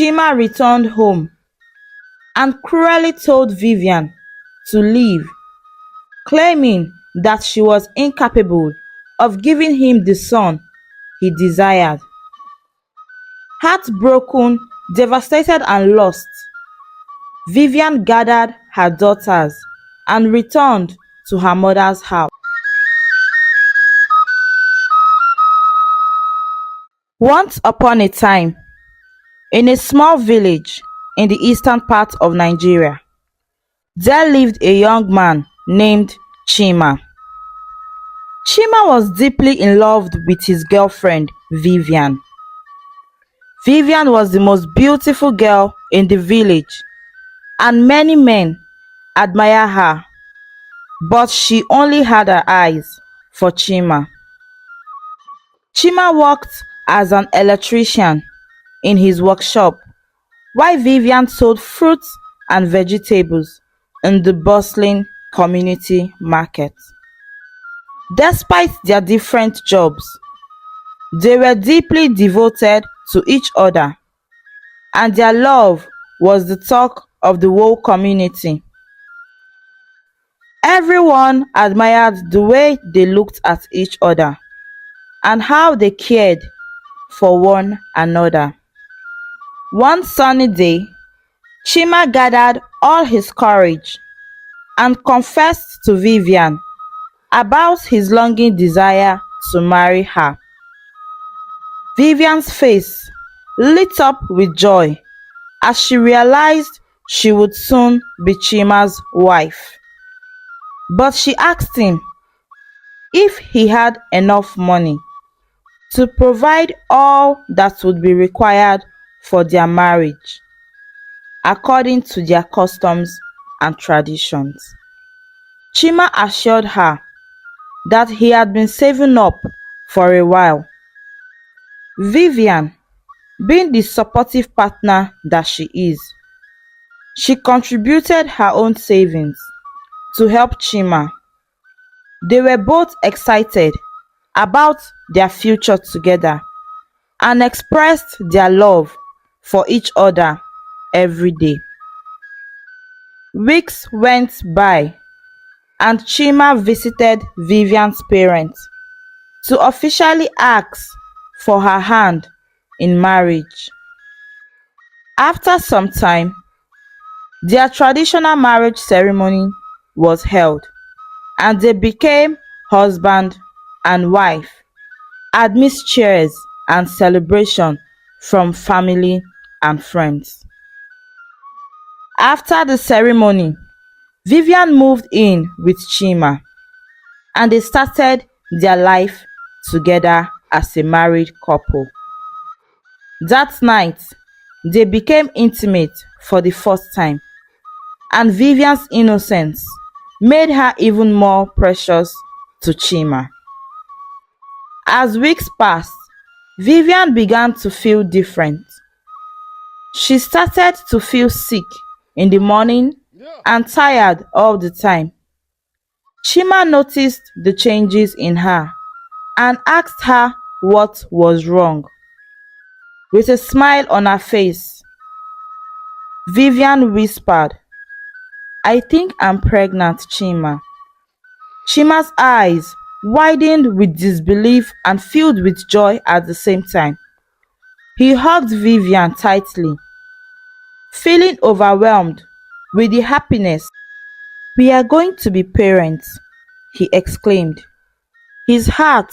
Chima returned home and cruelly told Vivian to leave, claiming that she was incapable of giving him the son he desired. Heartbroken, devastated, and lost, Vivian gathered her daughters and returned to her mother's house. Once upon a time, in a small village in the eastern part of Nigeria, there lived a young man named Chima. Chima was deeply in love with his girlfriend, Vivian. Vivian was the most beautiful girl in the village, and many men admire her, but she only had her eyes for Chima. Chima worked as an electrician in his workshop, while Vivian sold fruits and vegetables in the bustling community market. Despite their different jobs, they were deeply devoted to each other, and their love was the talk of the whole community. Everyone admired the way they looked at each other and how they cared for one another. One sunny day, Chima gathered all his courage and confessed to Vivian about his longing desire to marry her. Vivian's face lit up with joy as she realized she would soon be Chima's wife. But she asked him if he had enough money to provide all that would be required for their marriage, according to their customs and traditions. Chima assured her that he had been saving up for a while. Vivian, being the supportive partner that she is, she contributed her own savings to help Chima. They were both excited about their future together and expressed their love for each other every day. Weeks went by and Chima visited Vivian's parents to officially ask for her hand in marriage. After some time, their traditional marriage ceremony was held, and they became husband and wife amidst cheers and celebration from family and friends. After the ceremony, Vivian moved in with Chima, and they started their life together as a married couple. That night, they became intimate for the first time, and Vivian's innocence made her even more precious to Chima. As weeks passed, Vivian began to feel different. She started to feel sick in the morning and tired all the time. Chima noticed the changes in her and asked her what was wrong. With a smile on her face, Vivian whispered, "I think I'm pregnant, Chima." Chima's eyes widened with disbelief and filled with joy at the same time. He hugged Vivian tightly, feeling overwhelmed with the happiness. "We are going to be parents," he exclaimed, his heart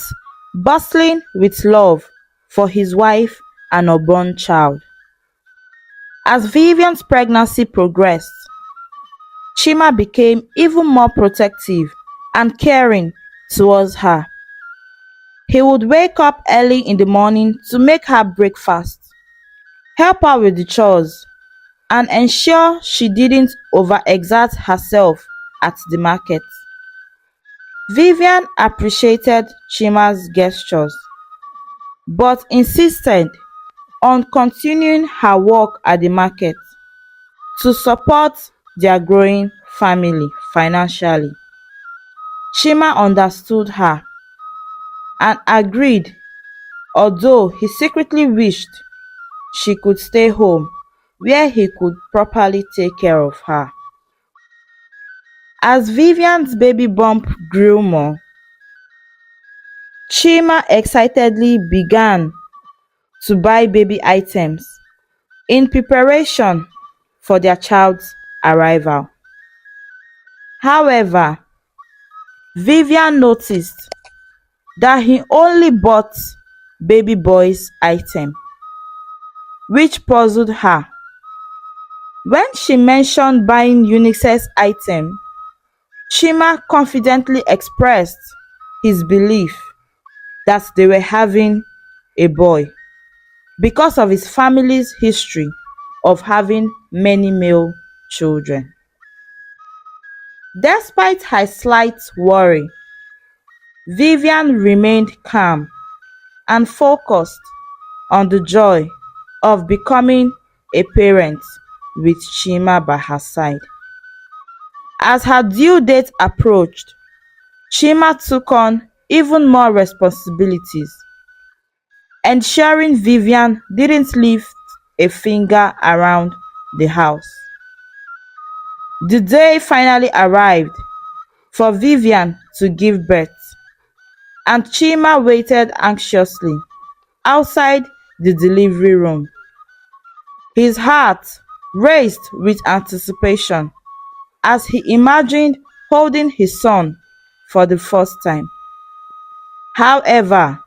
bustling with love for his wife and unborn child. As Vivian's pregnancy progressed, Chima became even more protective and caring towards her. He would wake up early in the morning to make her breakfast, help her with the chores, and ensure she didn't overexert herself at the market. Vivian appreciated Chima's gestures, but insisted on continuing her work at the market to support their growing family financially. Chima understood her and agreed, although he secretly wished she could stay home where he could properly take care of her. As Vivian's baby bump grew more, Chima excitedly began to buy baby items in preparation for their child's arrival. However, Vivian noticed that he only bought baby boy's item, which puzzled her. When she mentioned buying unisex item, Chima confidently expressed his belief that they were having a boy because of his family's history of having many male children. Despite her slight worry, Vivian remained calm and focused on the joy of becoming a parent with Chima by her side. As her due date approached, Chima took on even more responsibilities, ensuring Vivian didn't lift a finger around the house. The day finally arrived for Vivian to give birth, and Chima waited anxiously outside the delivery room. His heart raced with anticipation as he imagined holding his son for the first time. However,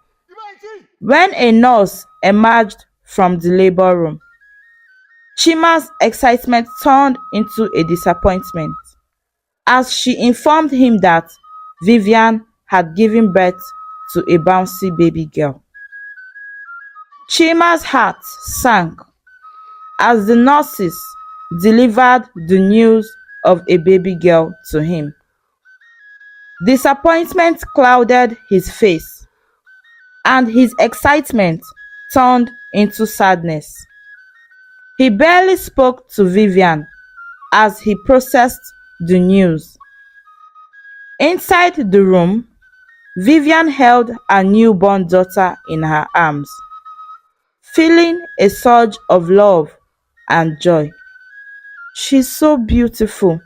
when a nurse emerged from the labor room, Chima's excitement turned into a disappointment as she informed him that Vivian had given birth to a bouncy baby girl. Chima's heart sank as the nurses delivered the news of a baby girl to him. Disappointment clouded his face, and his excitement turned into sadness. He barely spoke to Vivian as he processed the news. Inside the room, Vivian held her newborn daughter in her arms, feeling a surge of love and joy. "She's so beautiful,"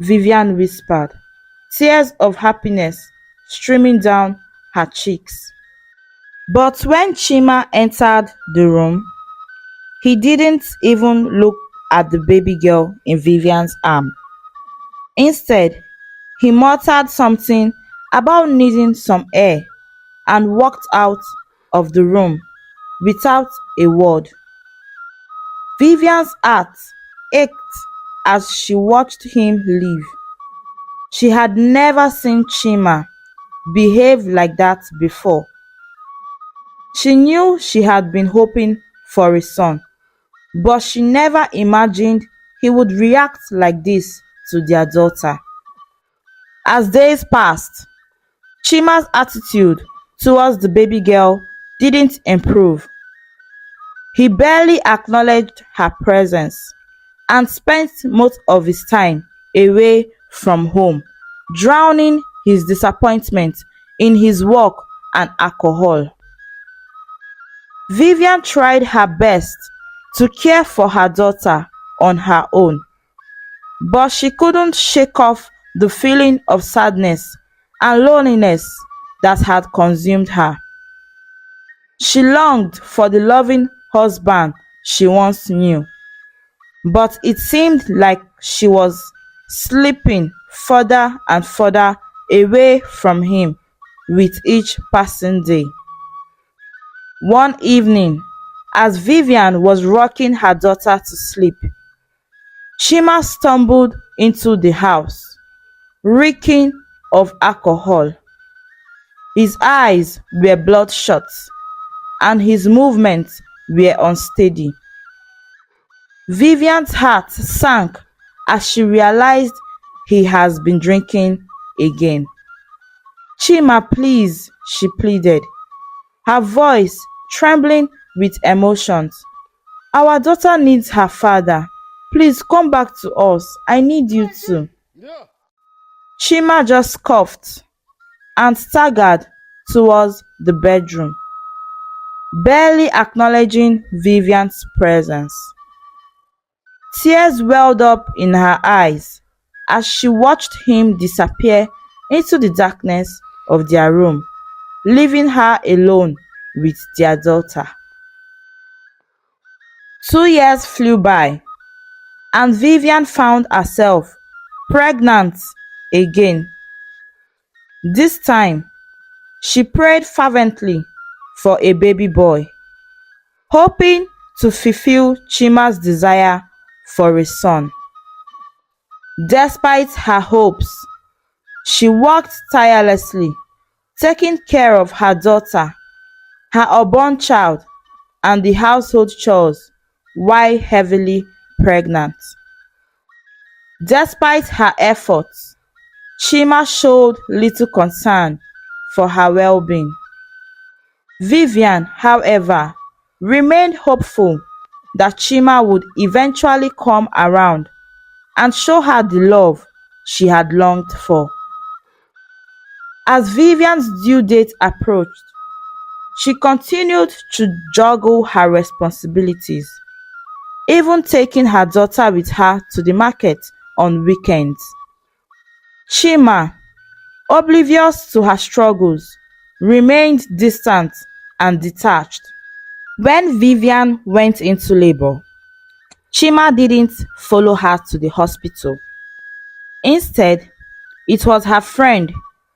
Vivian whispered, tears of happiness streaming down her cheeks. But when Chima entered the room, he didn't even look at the baby girl in Vivian's arm. Instead, he muttered something about needing some air and walked out of the room without a word. Vivian's heart ached as she watched him leave. She had never seen Chima behave like that before. She knew she had been hoping for a son, but she never imagined he would react like this to their daughter. As days passed, Chima's attitude towards the baby girl didn't improve. He barely acknowledged her presence and spent most of his time away from home, drowning his disappointment in his work and alcohol. Vivian tried her best to care for her daughter on her own, but she couldn't shake off the feeling of sadness and loneliness that had consumed her. She longed for the loving husband she once knew, but it seemed like she was slipping further and further away from him with each passing day. One evening, as Vivian was rocking her daughter to sleep, Chima stumbled into the house, reeking of alcohol. His eyes were bloodshot and his movements were unsteady. Vivian's heart sank as she realized he has been drinking again. "Chima, please," she pleaded, her voice trembling with emotions. "Our daughter needs her father. Please come back to us. I need you too." Chima just coughed and staggered towards the bedroom, barely acknowledging Vivian's presence. Tears welled up in her eyes as she watched him disappear into the darkness of their room, leaving her alone with their daughter. 2 years flew by, and Vivian found herself pregnant again. This time, she prayed fervently for a baby boy, hoping to fulfill Chima's desire for a son. Despite her hopes, she worked tirelessly, taking care of her daughter, her unborn child, and the household chores while heavily pregnant. Despite her efforts, Chima showed little concern for her well-being. Vivian, however, remained hopeful that Chima would eventually come around and show her the love she had longed for. As Vivian's due date approached, she continued to juggle her responsibilities, even taking her daughter with her to the market on weekends. Chima, oblivious to her struggles, remained distant and detached. When Vivian went into labor, Chima didn't follow her to the hospital. Instead, it was her friend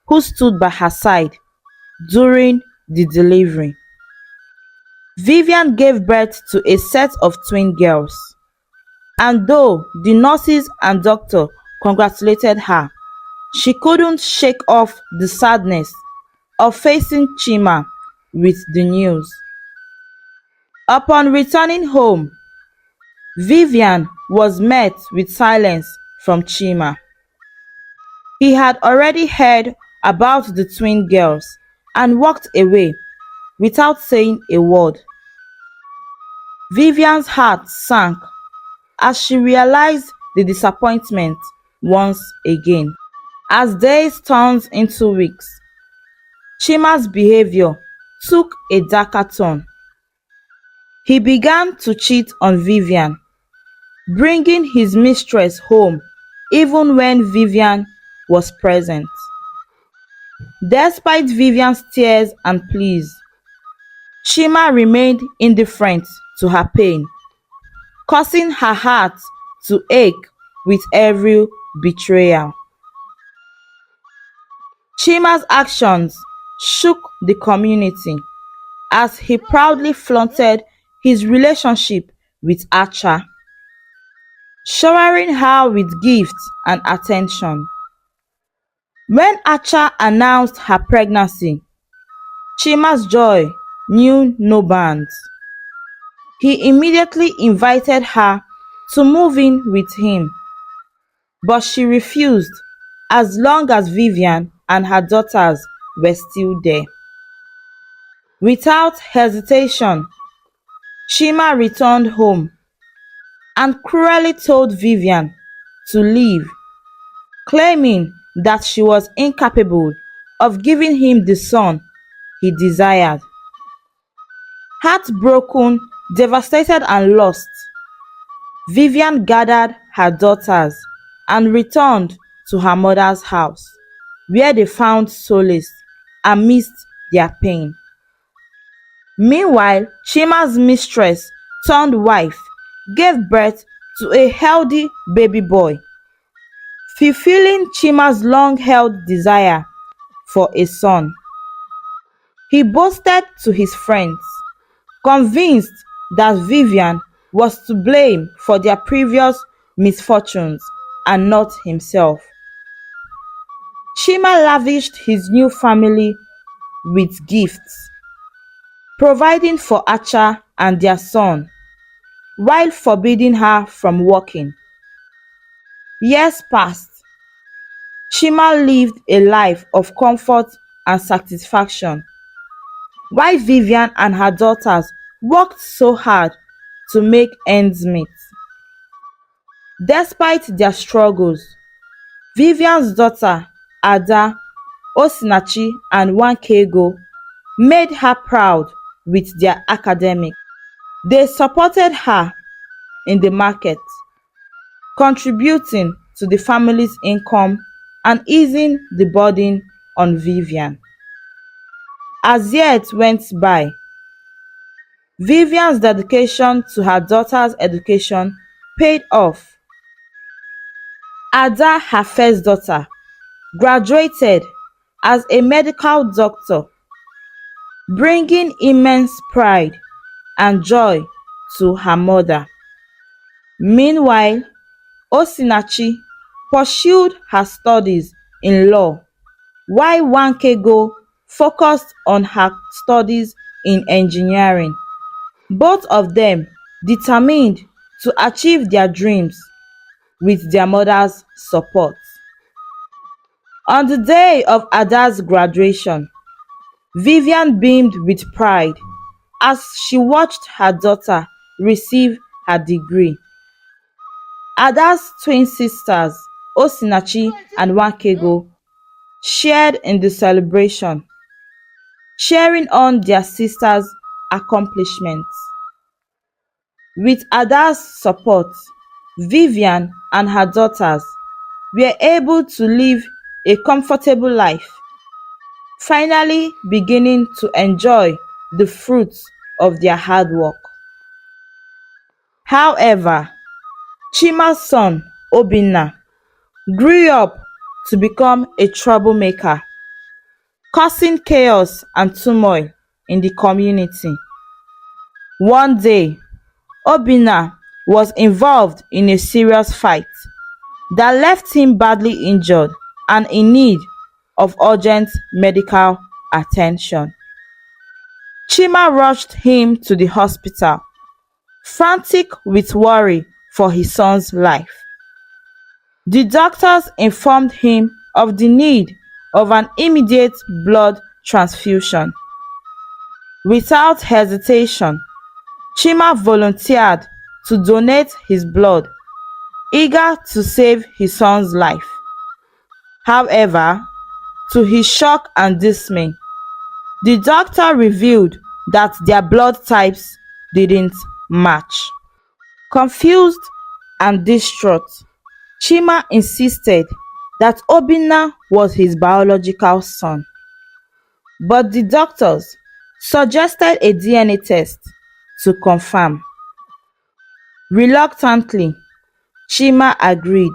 who stood by her side during the delivery. Vivian gave birth to a set of twin girls, and though the nurses and doctor congratulated her, she couldn't shake off the sadness of facing Chima with the news. Upon returning home, Vivian was met with silence from Chima. He had already heard about the twin girls and walked away without saying a word. Vivian's heart sank as she realized the disappointment once again. As days turned into weeks, Chima's behavior took a darker turn. He began to cheat on Vivian, bringing his mistress home even when Vivian was present. Despite Vivian's tears and pleas, Chima remained indifferent to her pain, causing her heart to ache with every betrayal. Chima's actions shook the community as he proudly flaunted his relationship with Acha, showering her with gifts and attention. When Acha announced her pregnancy, Chima's joy knew no bounds. He immediately invited her to move in with him, but she refused as long as Vivian and her daughters were still there. Without hesitation, Chima returned home and cruelly told Vivian to leave, claiming that she was incapable of giving him the son he desired. Heartbroken, devastated, and lost, Vivian gathered her daughters and returned to her mother's house, where they found solace amidst their pain. Meanwhile, Chima's mistress turned wife gave birth to a healthy baby boy, fulfilling Chima's long-held desire for a son. He boasted to his friends, convinced that Vivian was to blame for their previous misfortunes and not himself. Chima lavished his new family with gifts, providing for Acha and their son, while forbidding her from working. Years passed. Chima lived a life of comfort and satisfaction, while Vivian and her daughters worked so hard to make ends meet. Despite their struggles, Vivian's daughter, Ada, Osinachi, and Wankego made her proud with their academics. They supported her in the market, contributing to the family's income and easing the burden on Vivian. As years went by, Vivian's dedication to her daughter's education paid off. Ada, her first daughter, graduated as a medical doctor, bringing immense pride and joy to her mother. Meanwhile, Osinachi pursued her studies in law, while Wankego focused on her studies in engineering. Both of them determined to achieve their dreams with their mother's support. On the day of Ada's graduation, Vivian beamed with pride as she watched her daughter receive her degree. Ada's twin sisters, Osinachi and Wankego, shared in the celebration, cheering on their sister's accomplishments. With Ada's support, Vivian and her daughters were able to live a comfortable life, finally beginning to enjoy the fruits of their hard work. However, Chima's son, Obinna, grew up to become a troublemaker, causing chaos and turmoil in the community. One day, Obinna was involved in a serious fight that left him badly injured and in need of urgent medical attention. Chima rushed him to the hospital, frantic with worry for his son's life. The doctors informed him of the need of an immediate blood transfusion. Without hesitation, Chima volunteered to donate his blood, eager to save his son's life. However, to his shock and dismay, the doctor revealed that their blood types didn't match. Confused and distraught, Chima insisted that Obinna was his biological son. But the doctors suggested a DNA test to confirm. Reluctantly, Chima agreed,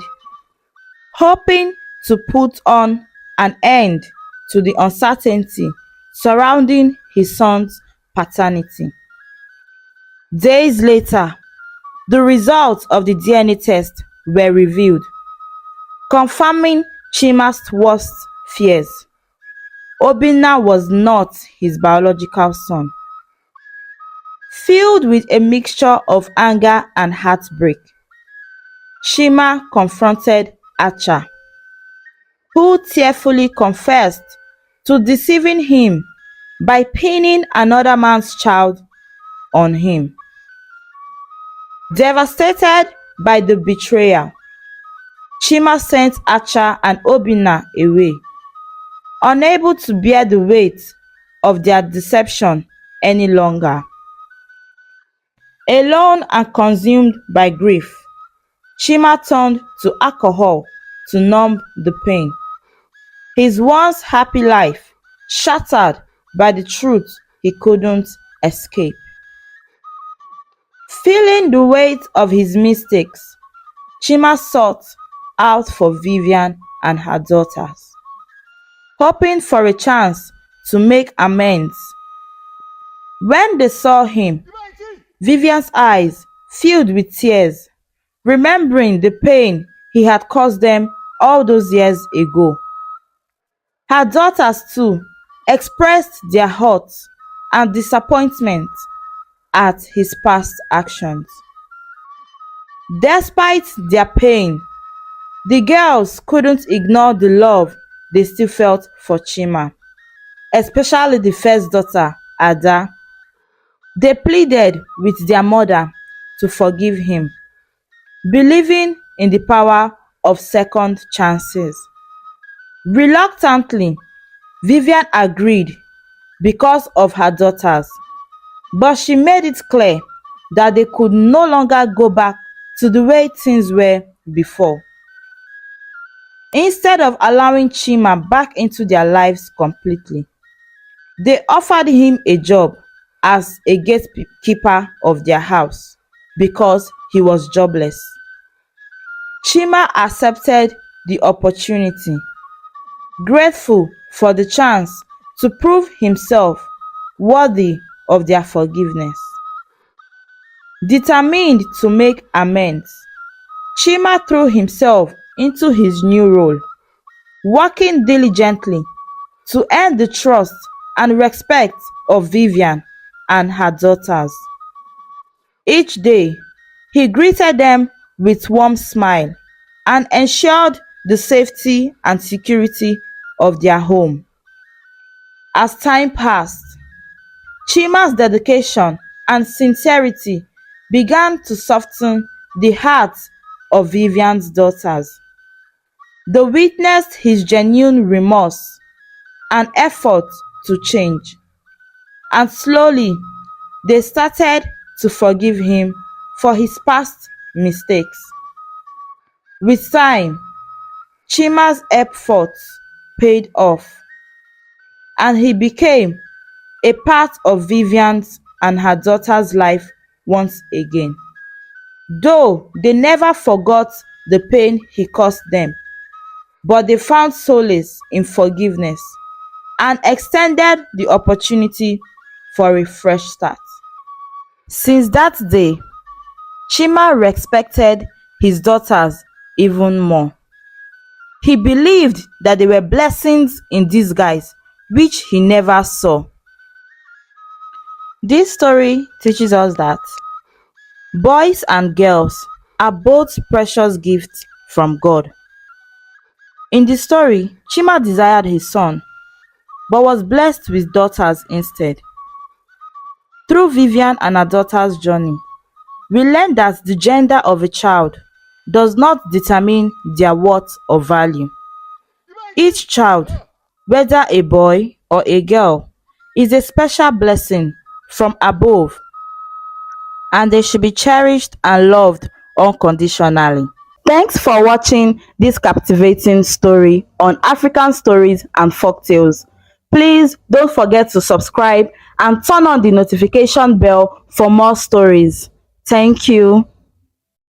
hoping to put on an end to the uncertainty surrounding his son's paternity. Days later, the results of the DNA test were revealed, confirming Chima's worst fears. Obinna was not his biological son. Filled with a mixture of anger and heartbreak, Chima confronted Acha, who tearfully confessed to deceiving him by pinning another man's child on him. Devastated by the betrayal, Chima sent Acha and Obinna away, unable to bear the weight of their deception any longer. Alone and consumed by grief, Chima turned to alcohol to numb the pain. His once happy life shattered by the truth he couldn't escape. Feeling the weight of his mistakes, Chima sought out for Vivian and her daughters, hoping for a chance to make amends. When they saw him, Vivian's eyes filled with tears, remembering the pain he had caused them all those years ago. Her daughters too expressed their hurt and disappointment at his past actions. Despite their pain, the girls couldn't ignore the love they still felt for Chima, especially the first daughter, Ada. They pleaded with their mother to forgive him, believing in the power of second chances. Reluctantly, Vivian agreed because of her daughters, but she made it clear that they could no longer go back to the way things were before. Instead of allowing Chima back into their lives completely, they offered him a job as a gatekeeper of their house because he was jobless. Chima accepted the opportunity, grateful for the chance to prove himself worthy of their forgiveness. Determined to make amends, Chima threw himself into his new role, working diligently to earn the trust and respect of Vivian and her daughters. Each day, he greeted them with warm smile and ensured the safety and security of their home. As time passed, Chima's dedication and sincerity began to soften the hearts of Vivian's daughters. They witnessed his genuine remorse and effort to change, and slowly they started to forgive him for his past mistakes. With time, Chima's efforts paid off, and he became a part of Vivian's and her daughter's life once again. Though they never forgot the pain he caused them, but they found solace in forgiveness and extended the opportunity for a fresh start. Since that day, Chima respected his daughters even more. He believed that they were blessings in disguise, which he never saw. This story teaches us that boys and girls are both precious gifts from God. In the story, Chima desired his son, but was blessed with daughters instead. Through Vivian and her daughter's journey, we learn that the gender of a child does not determine their worth or value. Each child, whether a boy or a girl, is a special blessing from above, and they should be cherished and loved unconditionally. Thanks for watching this captivating story on African stories and folktales. Please don't forget to subscribe and turn on the notification bell for more stories. Thank you.